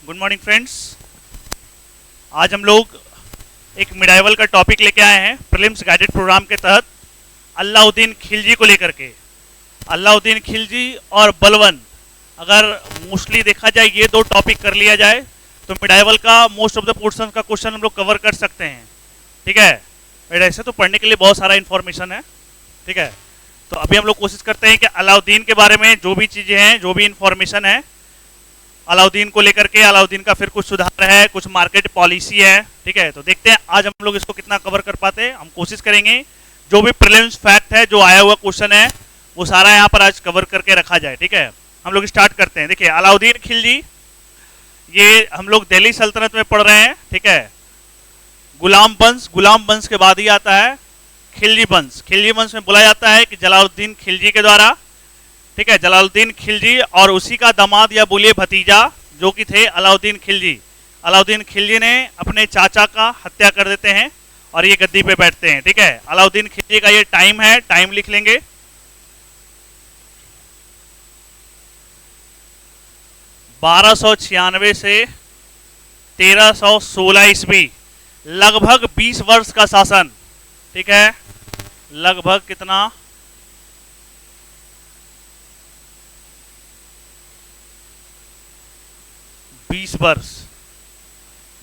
Good morning friends. आज हम लोग एक मिडाइवल का टॉपिक लेके आए हैं प्रीलिम्स गाइडेड प्रोग्राम के तहत अलाउद्दीन खिलजी को लेकर के। अलाउद्दीन खिलजी और बलबन, अगर मोस्टली देखा जाए ये दो टॉपिक कर लिया जाए तो मिडाइवल का मोस्ट ऑफ द पोर्शन का क्वेश्चन हम लोग कवर कर सकते हैं। ठीक है, ऐसे तो पढ़ने के लिए बहुत सारा इन्फॉर्मेशन है। ठीक है, तो अभी हम लोग कोशिश करते हैं कि अलाउद्दीन के बारे में जो भी चीज़ें हैं, जो भी इन्फॉर्मेशन है अलाउद्दीन को लेकर के, अलाउद्दीन का फिर कुछ सुधार है, कुछ मार्केट पॉलिसी है। ठीक है, तो देखते हैं आज हम लोग इसको कितना कवर कर पाते हैं। हम कोशिश करेंगे जो भी प्रीलिम्स फैक्ट है, जो आया हुआ क्वेश्चन है, वो सारा यहाँ पर आज कवर करके रखा जाए। ठीक है, हम लोग स्टार्ट करते हैं। देखिए, अलाउद्दीन खिलजी, ये हम लोग दिल्ली सल्तनत में पढ़ रहे हैं। ठीक है, गुलाम वंश के बाद ही आता है खिलजी वंश। खिलजी वंश में बोला जाता है कि जलालुद्दीन खिलजी के द्वारा। ठीक है, जलालुद्दीन खिलजी और उसी का दामाद या बोलिए भतीजा जो कि थे अलाउद्दीन खिलजी। अलाउद्दीन खिलजी ने अपने चाचा का हत्या कर देते हैं और ये गद्दी पे बैठते हैं। ठीक है, अलाउद्दीन खिलजी का ये टाइम है, टाइम लिख लेंगे 1296 से 1316 ईस्वी, लगभग 20 वर्ष का शासन। ठीक है, लगभग कितना,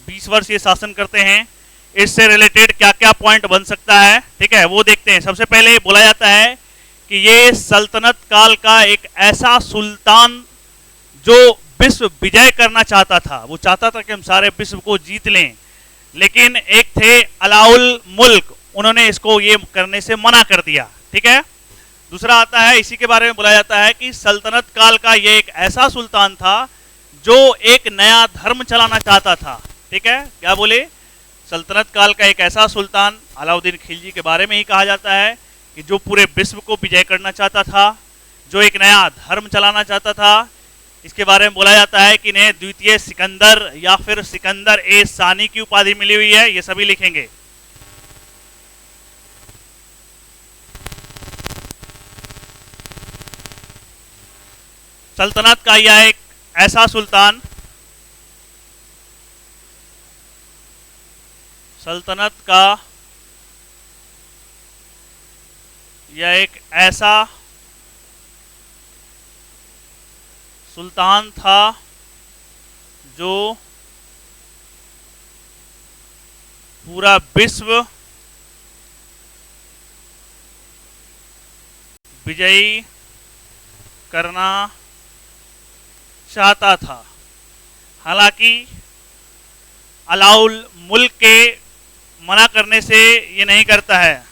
20 वर्ष ये शासन करते हैं। इससे रिलेटेड क्या क्या पॉइंट बन सकता है, ठीक है, वो देखते हैं। सबसे पहले बोला जाता है कि ये सल्तनत काल का एक ऐसा सुल्तान जो विश्व विजय करना चाहता था। वो चाहता था कि हम सारे विश्व को जीत लें, लेकिन एक थे अलाउल मुल्क, उन्होंने इसको ये करने से मना कर दिया। ठीक है, दूसरा आता है, इसी के बारे में बोला जाता है कि सल्तनत काल का ये एक ऐसा सुल्तान था जो एक नया धर्म चलाना चाहता था। ठीक है, क्या बोले, सल्तनत काल का एक ऐसा सुल्तान, अलाउद्दीन खिलजी के बारे में ही कहा जाता है कि जो पूरे विश्व को विजय करना चाहता था, जो एक नया धर्म चलाना चाहता था। इसके बारे में बोला जाता है कि इन्हें द्वितीय सिकंदर या फिर सिकंदर ए सानी की उपाधि मिली हुई है। ये सभी लिखेंगे। सल्तनत का यह एक ऐसा सुल्तान, सल्तनत का यह एक ऐसा सुल्तान था जो पूरा विश्व विजयी करना चाहता था। हालांकि अलाउल मुल्क के मना करने से ये नहीं करता है।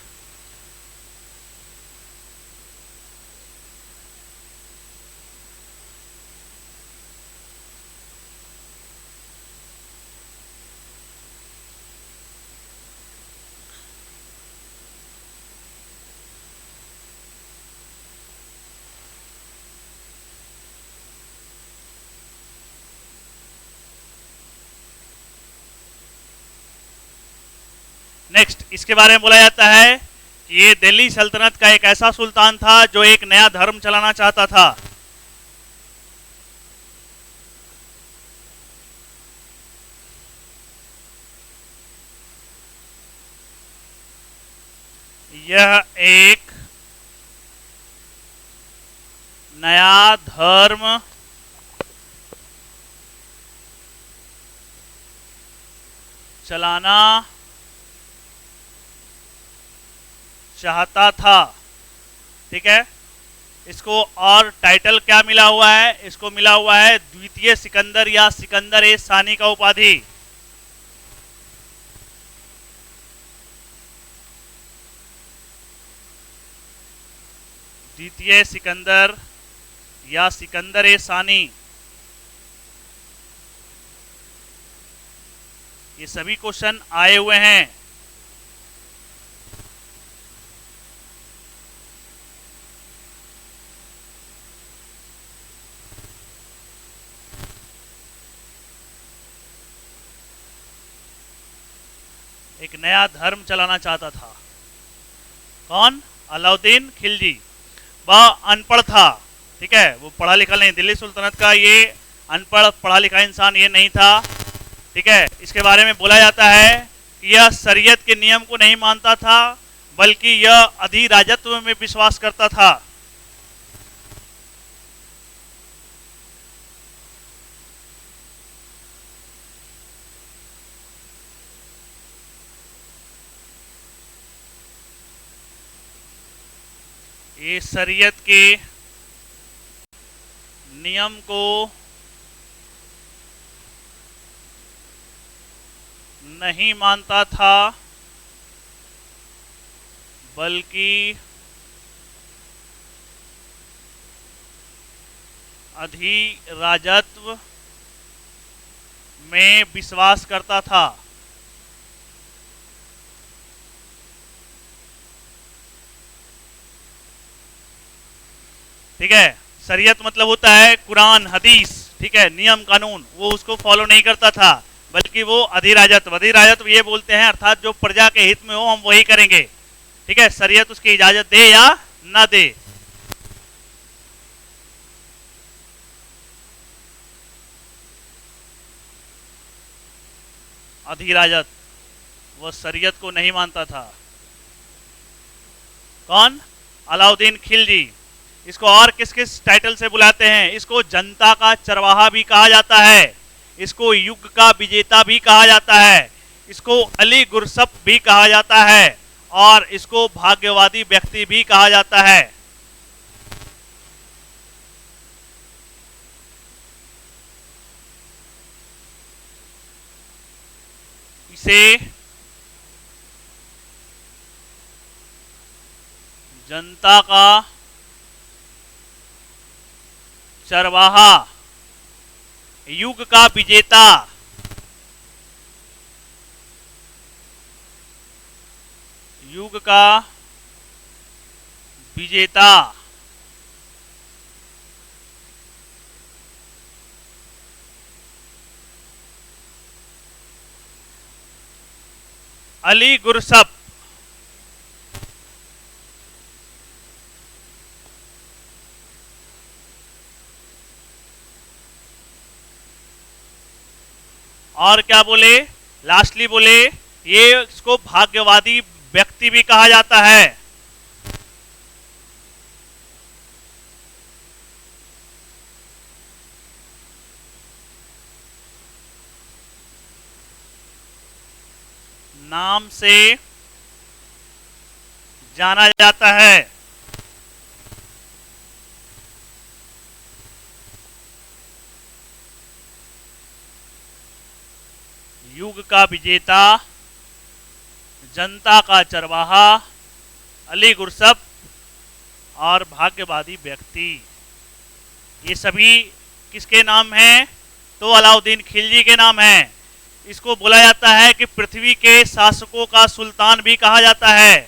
नेक्स्ट, इसके बारे में बोला जाता है कि ये दिल्ली सल्तनत का एक ऐसा सुल्तान था जो एक नया धर्म चलाना चाहता था। यह एक नया धर्म चलाना चाहता था। ठीक है, इसको और टाइटल क्या मिला हुआ है, इसको मिला हुआ है द्वितीय सिकंदर या सिकंदर ए सानी का उपाधि। द्वितीय सिकंदर या सिकंदर ए सानी, ये सभी क्वेश्चन आए हुए हैं। एक नया धर्म चलाना चाहता था। कौन? अलाउद्दीन खिलजी। वह अनपढ़ था, ठीक है, वो पढ़ा लिखा नहीं। दिल्ली सुल्तनत का ये अनपढ़ पढ़ा लिखा इंसान ये नहीं था। ठीक है, इसके बारे में बोला जाता है कि यह शरीयत के नियम को नहीं मानता था, बल्कि यह अधिराजत्व में विश्वास करता था। ये शरीयत के नियम को नहीं मानता था, बल्कि अधिराजत्व में विश्वास करता था। ठीक है, शरीयत मतलब होता है कुरान हदीस। ठीक है, नियम कानून, वो उसको फॉलो नहीं करता था, बल्कि वो अधिराजत्व, अधिराजत्व ये बोलते हैं अर्थात जो प्रजा के हित में हो हम वही करेंगे। ठीक है, शरीयत उसकी इजाजत दे या ना दे। अधिराजत, वो शरीयत को नहीं मानता था। कौन? अलाउद्दीन खिलजी। इसको और किस किस टाइटल से बुलाते हैं? इसको जनता का चरवाहा भी कहा जाता है, इसको युग का विजेता भी कहा जाता है, इसको अली गुरसप भी कहा जाता है, और इसको भाग्यवादी व्यक्ति भी कहा जाता है। इसे जनता का चरवाहा, युग का विजेता, युग का विजेता, अली गुरसप। और क्या बोले? लास्टली बोले ये इसको भाग्यवादी व्यक्ति भी कहा जाता है। नाम से जाना जाता है। युग का विजेता, जनता का चरवाहा, अली गुरसप और भाग्यवादी व्यक्ति, ये सभी किसके नाम हैं? तो अलाउद्दीन खिलजी के नाम हैं। इसको बोला जाता है कि पृथ्वी के शासकों का सुल्तान भी कहा जाता है।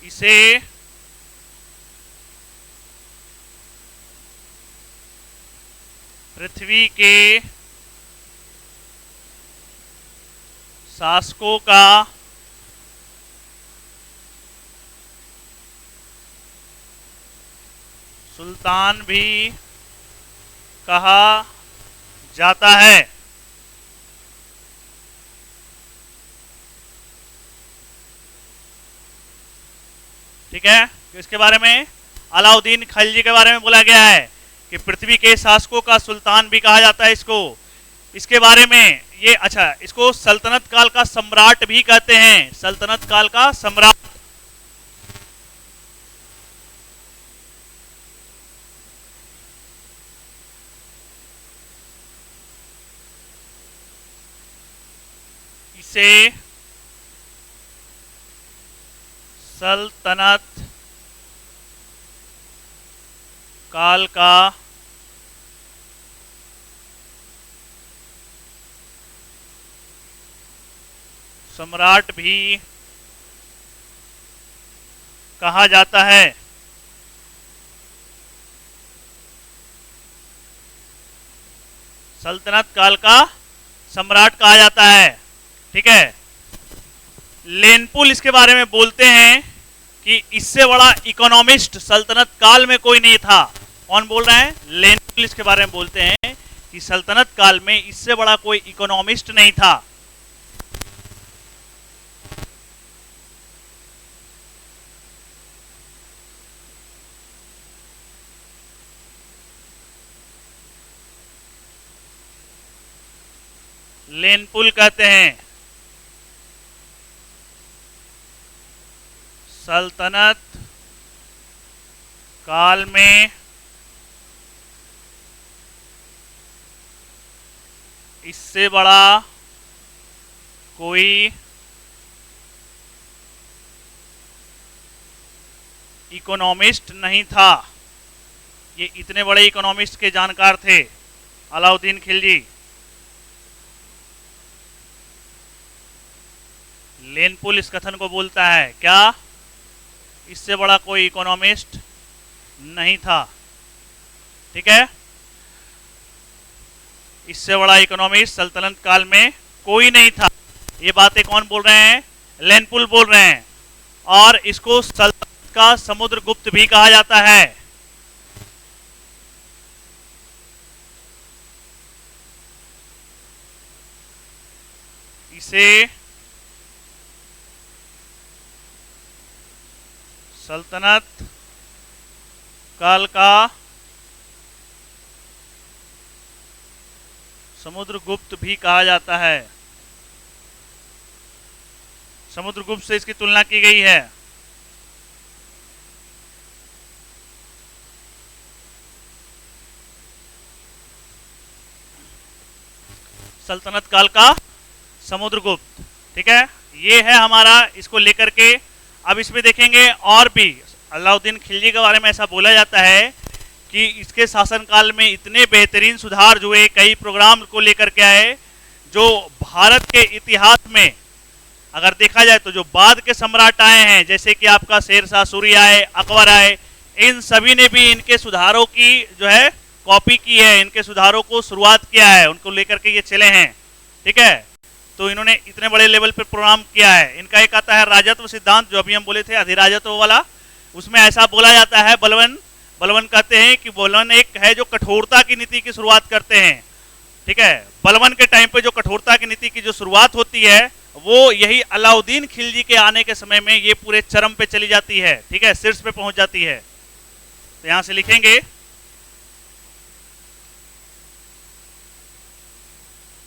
इसे पृथ्वी के शासकों का सुल्तान भी कहा जाता है। ठीक है, इसके बारे में अलाउद्दीन खिलजी के बारे में बोला गया है कि पृथ्वी के शासकों का सुल्तान भी कहा जाता है इसको। इसके बारे में ये, अच्छा, इसको सल्तनत काल का सम्राट भी कहते हैं, सल्तनत काल का सम्राट। इसे सल्तनत काल का सम्राट भी कहा जाता है। सल्तनत काल का सम्राट कहा जाता है। ठीक है, लेनपुल इसके बारे में बोलते हैं कि इससे बड़ा इकोनॉमिस्ट सल्तनत काल में कोई नहीं था। कौन बोल रहे हैं? लेनपुल इसके बारे में बोलते हैं कि सल्तनत काल में इससे बड़ा कोई इकोनॉमिस्ट नहीं था। लेनपुल कहते हैं सल्तनत काल में इससे बड़ा कोई इकोनॉमिस्ट नहीं था। ये इतने बड़े इकोनॉमिस्ट के जानकार थे अलाउद्दीन खिलजी। लेनपुल इस कथन को बोलता है, क्या इससे बड़ा कोई इकोनॉमिस्ट नहीं था। ठीक है, इससे बड़ा इकोनॉमिस्ट सल्तनत काल में कोई नहीं था। ये बातें कौन बोल रहे हैं? लेनपुल बोल रहे हैं। और इसको सल्तनत का समुद्रगुप्त भी कहा जाता है। इसे सल्तनत काल का समुद्रगुप्त भी कहा जाता है। समुद्रगुप्त से इसकी तुलना की गई है। सल्तनत काल का समुद्रगुप्त। ठीक है, ये है हमारा, इसको लेकर के अब इसमें देखेंगे और भी अलाउद्दीन खिलजी के बारे में ऐसा बोला जाता है कि इसके शासनकाल में इतने बेहतरीन सुधार जो हुए, कई प्रोग्राम को लेकर के आए जो भारत के इतिहास में अगर देखा जाए तो जो बाद के सम्राट आए हैं, जैसे कि आपका शेरशाह सूरी आए, अकबर आए, इन सभी ने भी इनके सुधारों की जो है कॉपी की है, इनके सुधारों को शुरुआत किया है, उनको लेकर के ये चले हैं। ठीक है, तो इन्होंने इतने बड़े लेवल पे प्रोग्राम किया है। इनका एक आता है राजत्व सिद्धांत, जो अभी हम बोले थे अधिराजत्व वाला, उसमें ऐसा बोला जाता है, बलवन कहते हैं कि बलवन एक है जो कठोरता की नीति की शुरुआत करते हैं। ठीक है, बलवन के टाइम पे जो कठोरता की नीति की जो शुरुआत होती है वो यही अलाउद्दीन खिलजी के आने के समय में ये पूरे चरम पे चली जाती है। ठीक है, शीर्ष पे पहुंच जाती है। तो यहां से लिखेंगे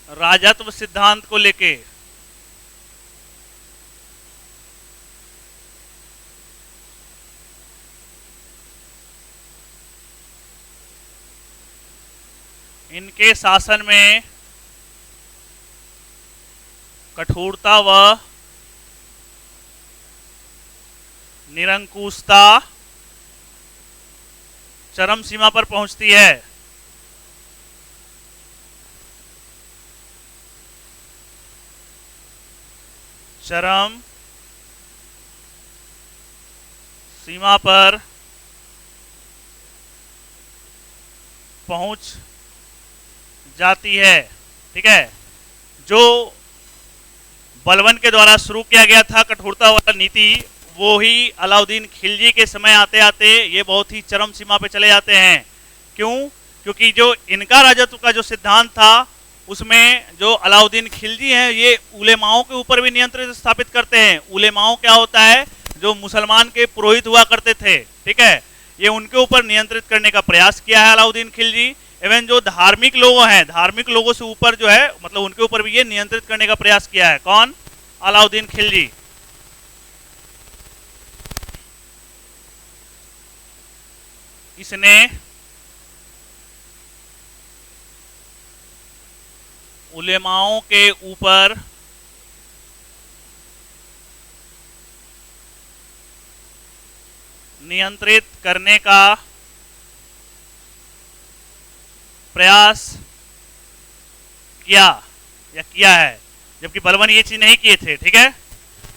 राजत्व सिद्धांत को लेके इनके शासन में कठोरता व निरंकुशता चरम सीमा पर पहुंचती है। चरम सीमा पर पहुंच जाती है। ठीक है, जो बलवन के द्वारा शुरू किया गया था कठोरता वाला नीति, वो ही अलाउद्दीन खिलजी के समय आते आते ये बहुत ही चरम सीमा पे चले जाते हैं। क्यों? क्योंकि जो इनका राजत्व का जो सिद्धांत था उसमें जो अलाउद्दीन खिलजी हैं ये उलेमाओं के ऊपर भी नियंत्रण स्थापित करते हैं। उलेमाओं क्या होता है? जो मुसलमान के पुरोहित हुआ करते थे। ठीक है, ये उनके ऊपर नियंत्रित करने का प्रयास किया है अलाउद्दीन खिलजी। इवन जो धार्मिक लोग हैं, धार्मिक लोगों से ऊपर जो है मतलब उनके ऊपर भी ये नियंत्रित करने का प्रयास किया है। कौन? अलाउद्दीन खिलजी। इसने उलेमाओं के ऊपर नियंत्रित करने का प्रयास किया है, जबकि बलवन ये चीज नहीं किए थे। ठीक है,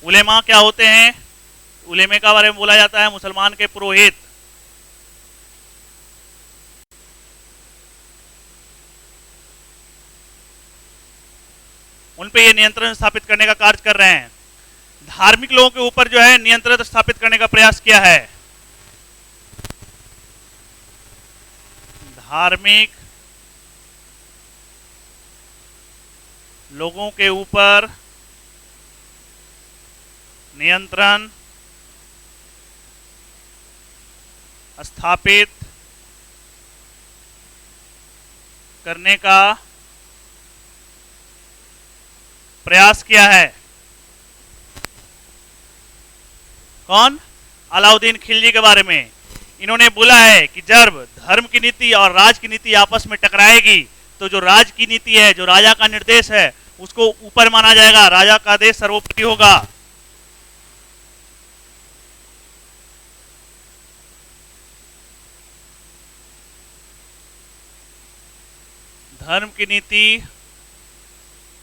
उलेमा क्या होते हैं? उलेमे का बारे में बोला जाता है मुसलमान के पुरोहित। उन पे ये नियंत्रण स्थापित करने का कार्य कर रहे हैं। धार्मिक लोगों के ऊपर जो है नियंत्रण स्थापित करने का प्रयास किया है। धार्मिक लोगों के ऊपर नियंत्रण स्थापित करने का प्रयास किया है। कौन? अलाउद्दीन खिलजी के बारे में। इन्होंने बोला है कि जब धर्म की नीति और राज की नीति आपस में टकराएगी तो जो राज की नीति है, जो राजा का निर्देश है, उसको ऊपर माना जाएगा, राजा का आदेश सर्वोपरि होगा। धर्म की नीति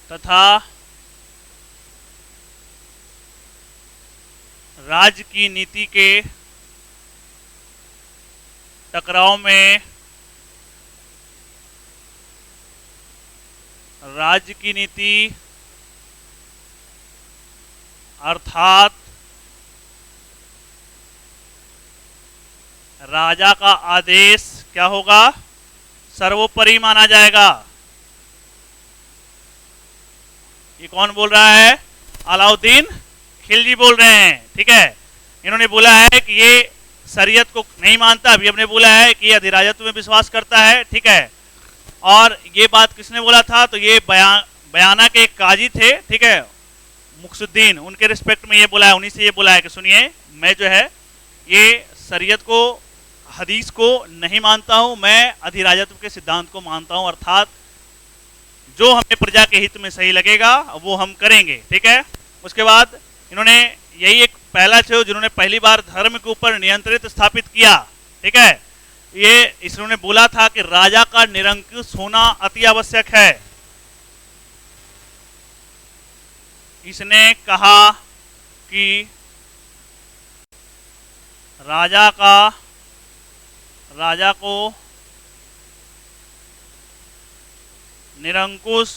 तथा राज्य की नीति के टकराव में राज्य की नीति अर्थात राजा का आदेश क्या होगा? सर्वोपरि माना जाएगा। ये कौन बोल रहा है? अलाउद्दीन खिलजी बोल रहे हैं। ठीक है, इन्होंने बोला है कि ये शरीयत को नहीं मानता। अभी हमने बोला है कि ये अधिराजत्व में विश्वास करता है। ठीक है, और ये बात किसने बोला था? तो ये बयाना के एक काजी थे, ठीक है, मुक्सुद्दीन, उनके रिस्पेक्ट में ये बोला है, उन्हीं से ये बोला है कि सुनिए, मैं जो है ये शरीयत को, हदीस को नहीं मानता हूं, मैं अधिराजत्व के सिद्धांत को मानता हूं, अर्थात जो हमें प्रजा के हित में सही लगेगा वो हम करेंगे। ठीक है, उसके बाद इन्होंने यही एक पहला थे जिन्होंने पहली बार धर्म के ऊपर नियंत्रित स्थापित किया। ठीक है, ये इन्होंने बोला था कि राजा का निरंकुश होना अति आवश्यक है। इसने कहा कि राजा को निरंकुश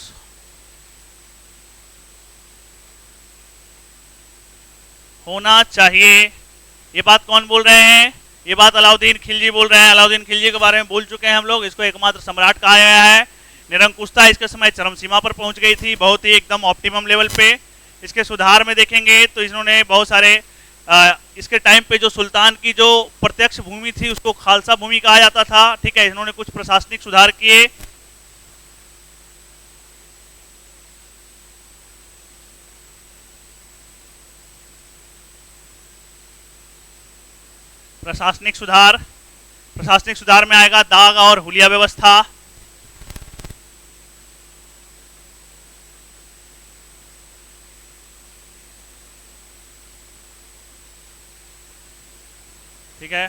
होना चाहिए। ये बात कौन बोल रहे हैं? ये बात अलाउद्दीन खिलजी बोल रहे हैं। अलाउद्दीन खिलजी के बारे में बोल चुके हैं हम लोग। इसको एकमात्र सम्राट कहा गया है। निरंकुशता इसके समय चरम सीमा पर पहुंच गई थी, बहुत ही एकदम ऑप्टिमम लेवल पे। इसके सुधार में देखेंगे तो इन्होंने बहुत सारे इसके टाइम पे जो सुल्तान की जो प्रत्यक्ष भूमि थी उसको खालसा भूमि कहा जाता था। ठीक है, इन्होंने कुछ प्रशासनिक सुधार किए। प्रशासनिक सुधार में आएगा दाग और हुलिया व्यवस्था। ठीक है,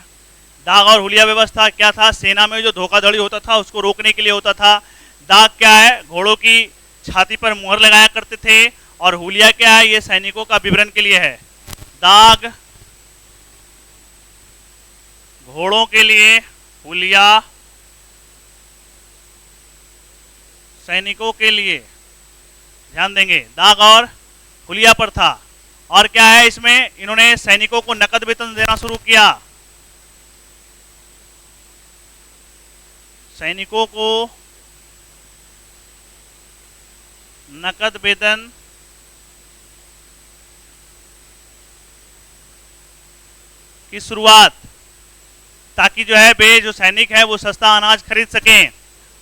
दाग और हुलिया व्यवस्था क्या था? सेना में जो धोखाधड़ी होता था उसको रोकने के लिए होता था। दाग क्या है? घोड़ों की छाती पर मुहर लगाया करते थे। और हुलिया क्या है? ये सैनिकों का विवरण के लिए है। दाग घोड़ों के लिए, हुलिया सैनिकों के लिए। ध्यान देंगे, दाग और हुलिया पर था। और क्या है इसमें? इन्होंने सैनिकों को नकद वेतन देना शुरू किया। सैनिकों को नकद वेतन की शुरुआत, ताकि जो है वे जो सैनिक है वो सस्ता अनाज खरीद सकें।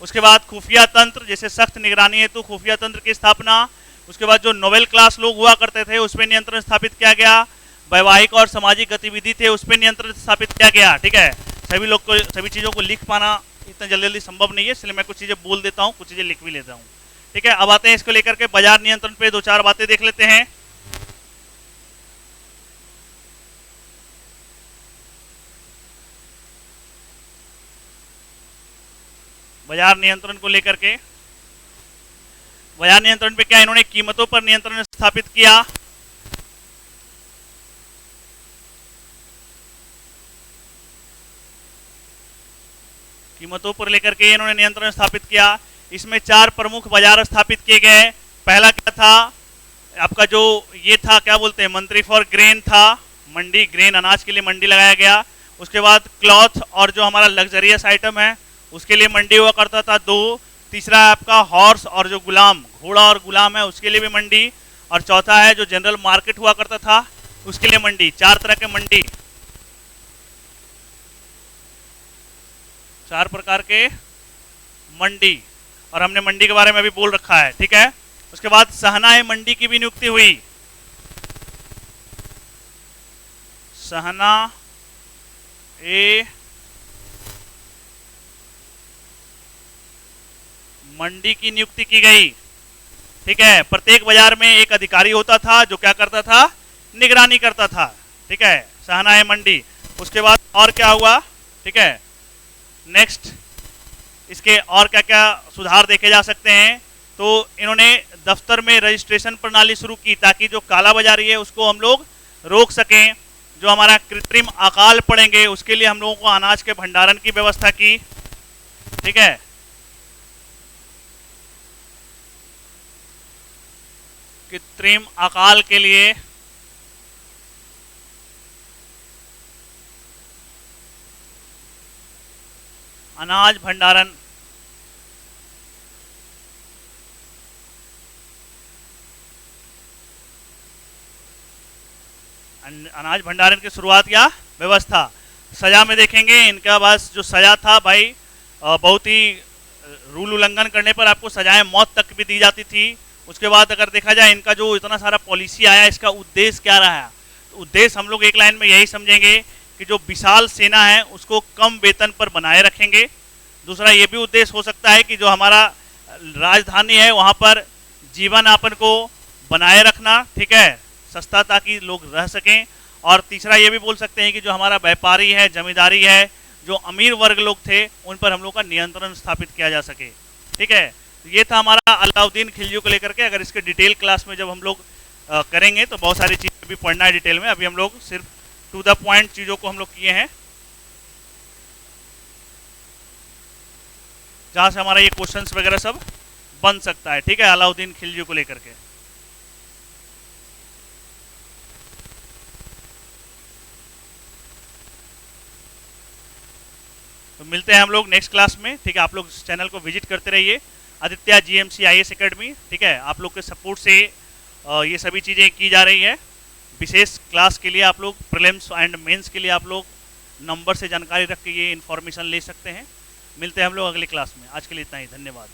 उसके बाद खुफिया तंत्र, जैसे सख्त निगरानी हेतु खुफिया तंत्र की स्थापना। उसके बाद जो नोबेल क्लास लोग हुआ करते थे उस पर नियंत्रण स्थापित किया गया। वैवाहिक और सामाजिक गतिविधि थे उस पर नियंत्रण स्थापित किया गया। ठीक है, सभी लोग को सभी चीज़ों को लिख पाना इतना जल्दी संभव नहीं है, इसलिए मैं कुछ चीज़ें बोल देता हूँ, कुछ चीज़ें लिख भी लेता हूँ। ठीक है, अब आते हैं इसको लेकर के बाजार नियंत्रण पे दो चार बातें देख लेते हैं। बाजार नियंत्रण को लेकर के, बाजार नियंत्रण पे क्या इन्होंने कीमतों पर नियंत्रण स्थापित किया। कीमतों पर लेकर के इन्होंने नियंत्रण स्थापित किया। इसमें चार प्रमुख बाजार स्थापित किए गए। पहला क्या था आपका जो ये था क्या बोलते हैं मंत्री फॉर ग्रेन था, मंडी, ग्रेन अनाज के लिए मंडी लगाया गया। उसके बाद क्लॉथ और जो हमारा लग्जरियस आइटम है उसके लिए मंडी हुआ करता था 2। तीसरा है आपका हॉर्स और जो गुलाम, घोड़ा और गुलाम है उसके लिए भी मंडी। और चौथा है जो जनरल मार्केट हुआ करता था उसके लिए मंडी। 4 तरह के मंडी, 4 प्रकार के मंडी, और हमने मंडी के बारे में अभी बोल रखा है, ठीक है। उसके बाद सहना मंडी की भी नियुक्ति हुई। सहना ए मंडी की नियुक्ति की गई, ठीक है। प्रत्येक बाजार में एक अधिकारी होता था जो क्या करता था, निगरानी करता था, ठीक है। सहना ए मंडी। उसके बाद और क्या हुआ, ठीक है। नेक्स्ट इसके और क्या क्या सुधार देखे जा सकते हैं, तो इन्होंने दफ्तर में रजिस्ट्रेशन प्रणाली शुरू की ताकि जो काला बाजारी है उसको हम लोग रोक सकें। जो हमारा कृत्रिम अकाल पड़ेंगे उसके लिए हम लोगों को अनाज के भंडारण की व्यवस्था की, ठीक है। कृत्रिम अकाल के लिए अनाज भंडारण, अनाज भंडारण की शुरुआत या व्यवस्था। सजा में देखेंगे इनका बस जो सजा था भाई, बहुत ही रूल उल्लंघन करने पर आपको सजाएं मौत तक भी दी जाती थी। उसके बाद अगर देखा जाए इनका जो इतना सारा पॉलिसी आया इसका उद्देश्य क्या रहा है, तो उद्देश्य हम लोग एक लाइन में यही समझेंगे कि जो विशाल सेना है उसको कम वेतन पर बनाए रखेंगे। दूसरा ये भी उद्देश्य हो सकता है कि जो हमारा राजधानी है वहाँ पर जीवन यापन को बनाए रखना, ठीक है, सस्ता, ताकि लोग रह सकें। और तीसरा ये भी बोल सकते हैं कि जो हमारा व्यापारी है, जमींदारी है, जो अमीर वर्ग लोग थे उन पर हम लोग का नियंत्रण स्थापित किया जा सके, ठीक है। तो ये था हमारा अलाउद्दीन खिलजी को लेकर के। अगर इसके डिटेल क्लास में जब हम लोग करेंगे तो बहुत सारी चीज़ें भी पढ़ना है डिटेल में। अभी हम लोग सिर्फ टू द पॉइंट चीज़ों को हम लोग किए हैं जहाँ से हमारा ये क्वेश्चंस वगैरह सब बन सकता है, ठीक है, अलाउद्दीन खिलजी को लेकर के। तो मिलते हैं हम लोग नेक्स्ट क्लास में, ठीक है। आप लोग इस चैनल को विजिट करते रहिए, आदित्य जीएमसी आईएएस एकेडमी, ठीक है। आप लोग के सपोर्ट से ये सभी चीज़ें की जा रही है। विशेष क्लास के लिए आप लोग प्रीलिम्स एंड मेंस के लिए आप लोग नंबर से जानकारी रख के ये इन्फॉर्मेशन ले सकते हैं। मिलते हैं हम लोग अगली क्लास में। आज के लिए इतना ही, धन्यवाद।